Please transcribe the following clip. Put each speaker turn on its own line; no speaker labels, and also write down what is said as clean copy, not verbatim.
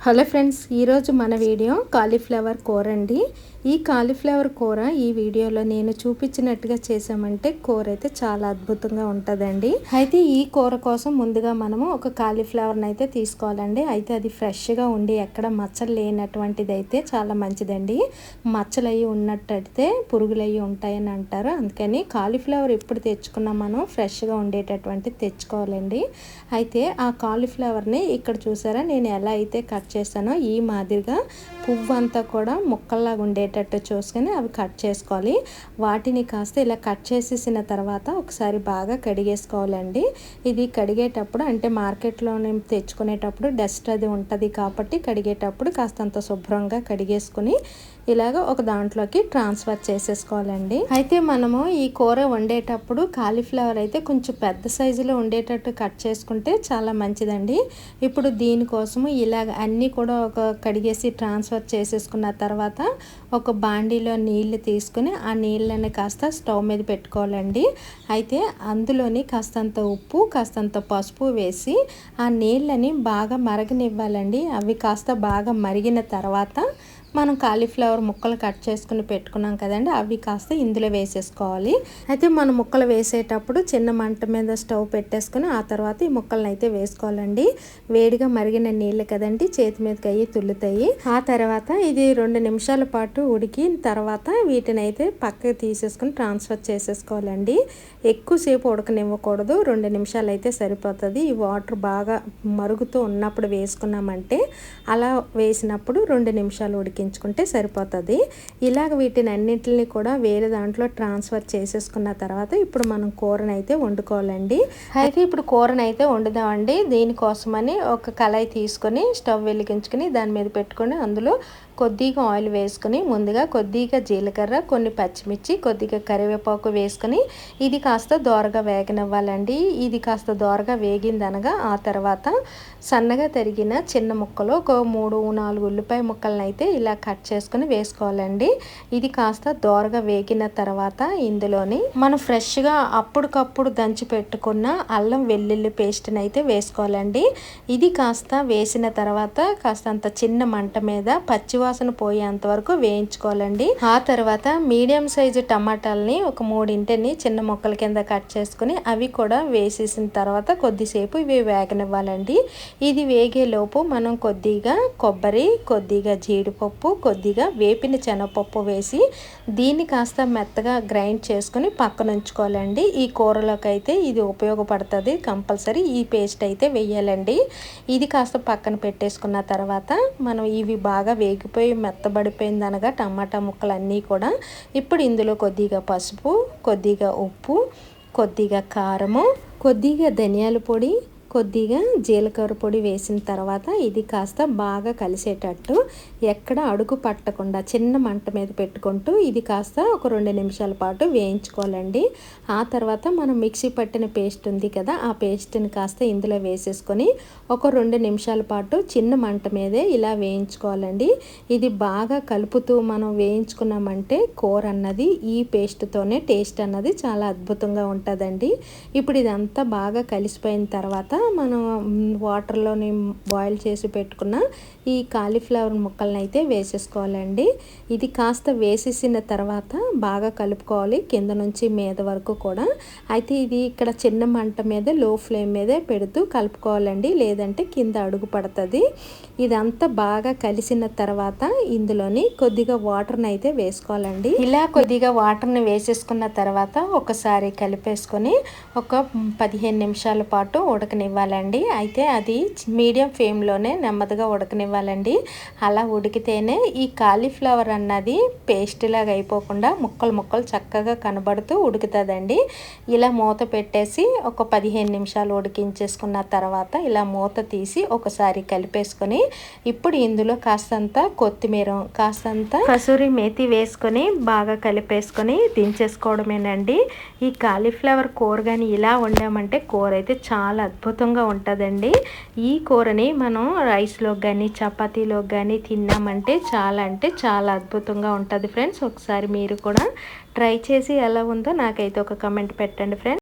Hello friends, ఈరోజు మన video cauliflower కూర అండి. ఈ కాలీఫ్లవర్ కూర ఈ వీడియోలో నేను చూపించినట్టుగా చేసామంటే కూర అయితే చాలా అద్భుతంగా ఉంటుందండి. అయితే ఈ కూర కోసం ముందుగా మనము ఒక కాలీఫ్లవర్ని అయితే తీసుకోవాలండి. అయితే అది ఫ్రెష్గా ఉండి ఎక్కడ మచ్చలు లేనటువంటిది అయితే చాలా మంచిదండి. మచ్చలు అవి ఉన్నట్టయితే పురుగులు అవి ఉంటాయని అంటారు. అందుకని కాలీఫ్లవర్ ఎప్పుడు తెచ్చుకున్నా మనం ఫ్రెష్గా ఉండేటటువంటిది తెచ్చుకోవాలండి. అయితే ఆ కాలీఫ్లవర్ని ఇక్కడ చూసారా నేను ఎలా అయితే కట్ చేస్తానో ఈ మాదిరిగా పువ్వు అంతా కూడా ముక్కల్లాగా ఉండేటట్టు చూసుకొని అవి కట్ చేసుకోవాలి. వాటిని కాస్త ఇలా కట్ చేసేసిన తర్వాత ఒకసారి బాగా కడిగేసుకోవాలండి. ఇది కడిగేటప్పుడు అంటే మార్కెట్లో తెచ్చుకునేటప్పుడు డస్ట్ అది ఉంటుంది కాబట్టి కడిగేటప్పుడు కాస్తంత శుభ్రంగా కడిగేసుకుని ఇలాగ ఒక దాంట్లోకి ట్రాన్స్ఫర్ చేసేసుకోవాలండి. అయితే మనము ఈ కూర వండేటప్పుడు కాలీఫ్లవర్ అయితే కొంచెం పెద్ద సైజులో ఉండేటట్టు కట్ చేసుకుంటే చాలా మంచిదండి. ఇప్పుడు దీనికోసము ఇలాగ అన్నీ కూడా ఒక కడిగేసి ట్రాన్స్ఫర్ చేసేసుకున్న తర్వాత ఒక బాండీలో నీళ్లు తీసుకుని ఆ నీళ్ళని కాస్త స్టవ్ మీద పెట్టుకోవాలండి. అయితే అందులోని కాస్తంత ఉప్పు కాస్తంత పసుపు వేసి ఆ నీళ్ళని బాగా మరగనివ్వాలండి. అవి కాస్త బాగా మరిగిన తర్వాత మనం కాలీఫ్లవర్ ముక్కలు కట్ చేసుకుని పెట్టుకున్నాం కదండి, అవి కాస్త ఇందులో వేసేసుకోవాలి. అయితే మనం ముక్కలు వేసేటప్పుడు చిన్న మంట మీద స్టవ్ పెట్టేసుకుని ఆ తర్వాత ఈ ముక్కలను అయితే వేసుకోవాలండి. వేడిగా మరిగిన నీళ్ళు కదండి, చేతి మీదకి అయ్యి తుల్లుతాయి. ఆ తర్వాత ఇది 2 నిమిషాల పాటు ఉడికిన తర్వాత వీటిని అయితే పక్కకి తీసేసుకుని ట్రాన్స్ఫర్ చేసేసుకోవాలండి. ఎక్కువసేపు ఉడకనివ్వకూడదు, 2 నిమిషాలు అయితే సరిపోతుంది. ఈ వాటర్ బాగా మరుగుతూ ఉన్నప్పుడు వేసుకున్నామంటే అలా వేసినప్పుడు 2 నిమిషాలు ఉడికించుకుంటే సరిపోతుంది. ఇలాగ వీటిని అన్నింటిని కూడా వేరే దాంట్లో ట్రాన్స్ఫర్ చేసేసుకున్న తర్వాత ఇప్పుడు మనం కూరను అయితే వండుకోవాలండి. అయితే ఇప్పుడు కూరను అయితే వండుదామండి. దీనికోసమని ఒక కళాయి తీసుకొని స్టవ్ వెలిగించుకొని దాని మీద పెట్టుకొని అందులో కొద్దిగా ఆయిల్ వేసుకొని ముందుగా కొద్దిగా జీలకర్ర, కొన్ని పచ్చిమిర్చి, కొద్దిగా కరివేపాకు వేసుకొని ఇది కాస్త దోరగా వేగనివ్వాలండి. ఇది కాస్త దోరగా వేగిందనగా ఆ తర్వాత సన్నగా తరిగిన చిన్న ముక్కలు ఒక 3-4 ఉల్లిపాయ ముక్కలను అయితే ఇలా కట్ చేసుకుని వేసుకోవాలండి. ఇది కాస్త దోరగా వేగిన తర్వాత ఇందులోని మనం ఫ్రెష్గా అప్పటికప్పుడు దంచి పెట్టుకున్న అల్లం వెల్లుల్లి పేస్ట్ని అయితే వేసుకోవాలండి. ఇది కాస్త వేసిన తర్వాత కాస్తంత చిన్న మంట మీద పచ్చివాసన పోయేంత వరకు వేయించుకోవాలండి. ఆ తర్వాత మీడియం సైజు టమాటాలని ఒక 3 చిన్న ముక్కల కింద కట్ చేసుకుని అవి కూడా వేసేసిన తర్వాత కొద్దిసేపు ఇవి వేగనివ్వాలండి. ఇది వేగేలోపు మనం కొద్దిగా కొబ్బరి, కొద్దిగా జీడిపప్పు, కొద్దిగా వేపిన శనగపప్పు వేసి దీన్ని కాస్త మెత్తగా గ్రైండ్ చేసుకుని పక్కన ఉంచుకోవాలండి. ఈ కూరలోకి అయితే ఇది ఉపయోగపడుతుంది, కంపల్సరీ ఈ పేస్ట్ అయితే వేయాలండి. ఇది కాస్త పక్కన పెట్టేసుకున్న తర్వాత మనం ఇవి బాగా వేగిపోయి మెత్తబడిపోయింది అనగా టమాటా ముక్కలు అన్నీ కూడా ఇప్పుడు ఇందులో కొద్దిగా పసుపు, కొద్దిగా ఉప్పు, కొద్దిగా కారము, కొద్దిగా ధనియాల పొడి, కొద్దిగా జీలకర్ర పొడి వేసిన తర్వాత ఇది కాస్త బాగా కలిసేటట్టు ఎక్కడ అడుగు పట్టకుండా చిన్న మంట మీద పెట్టుకుంటూ ఇది కాస్త ఒక 2 నిమిషాల పాటు వేయించుకోవాలండి. ఆ తర్వాత మనం మిక్సీ పట్టిన పేస్ట్ ఉంది కదా, ఆ పేస్ట్ని కాస్త ఇందులో వేసేసుకొని ఒక 2 నిమిషాల పాటు చిన్న మంట మీదే ఇలా వేయించుకోవాలండి. ఇది బాగా కలుపుతూ మనం వేయించుకున్నామంటే కూర అన్నది ఈ పేస్ట్తోనే టేస్ట్ అన్నది చాలా అద్భుతంగా ఉంటుందండి. ఇప్పుడు ఇదంతా బాగా కలిసిపోయిన తర్వాత మనం వాటర్లోని బాయిల్ చేసి పెట్టుకున్న ఈ కాలీఫ్లవర్ ముక్కలను అయితే వేసేసుకోవాలండి. ఇది కాస్త వేసేసిన తర్వాత బాగా కలుపుకోవాలి కింద నుంచి మీద వరకు కూడా. అయితే ఇది ఇక్కడ చిన్న మంట మీద లో ఫ్లేమ్ మీదే పెడుతూ కలుపుకోవాలండి, లేదంటే కింద అడుగు పడుతుంది. ఇదంతా బాగా కలిసిన తర్వాత ఇందులోని కొద్దిగా వాటర్ని అయితే వేసుకోవాలండి. ఇలా కొద్దిగా వాటర్ని వేసేసుకున్న తర్వాత ఒకసారి కలిపేసుకొని ఒక 15 నిమిషాల పాటు ఉడకనివ్వాలండి. అయితే అది మీడియం ఫ్లేమ్లోనే నెమ్మదిగా ఉడకనివ్వాలండి. అలా ఉడికితేనే ఈ కాలీఫ్లవర్ అన్నది పేస్ట్ లాగా అయిపోకుండా ముక్కలు చక్కగా కనబడుతూ ఉడుకుతుందండి. ఇలా మూత పెట్టేసి ఒక 15 నిమిషాలు ఉడికించేసుకున్న తర్వాత ఇలా మూత తీసి ఒకసారి కలిపేసుకొని ఇప్పుడు ఇందులో కాస్తంత కొత్తిమీర, కాస్తంత కసూరి మేతి వేసుకొని బాగా కలిపేసుకొని దించేసుకోవడమేనండి. ఈ కాలీఫ్లవర్ కూర కానీ ఇలా వండామంటే కూర అయితే చాలా అద్భుతంగా ఉంటుందండి. ఈ కూరని మనం రైస్లో కానీ చపాతీలో కానీ తిన్నామంటే చాలా అంటే చాలా అద్భుతంగా ఉంటుంది ఫ్రెండ్స్. ఒకసారి మీరు కూడా ట్రై చేసి ఎలా ఉందో నాకైతే ఒక కమెంట్ పెట్టండి ఫ్రెండ్స్.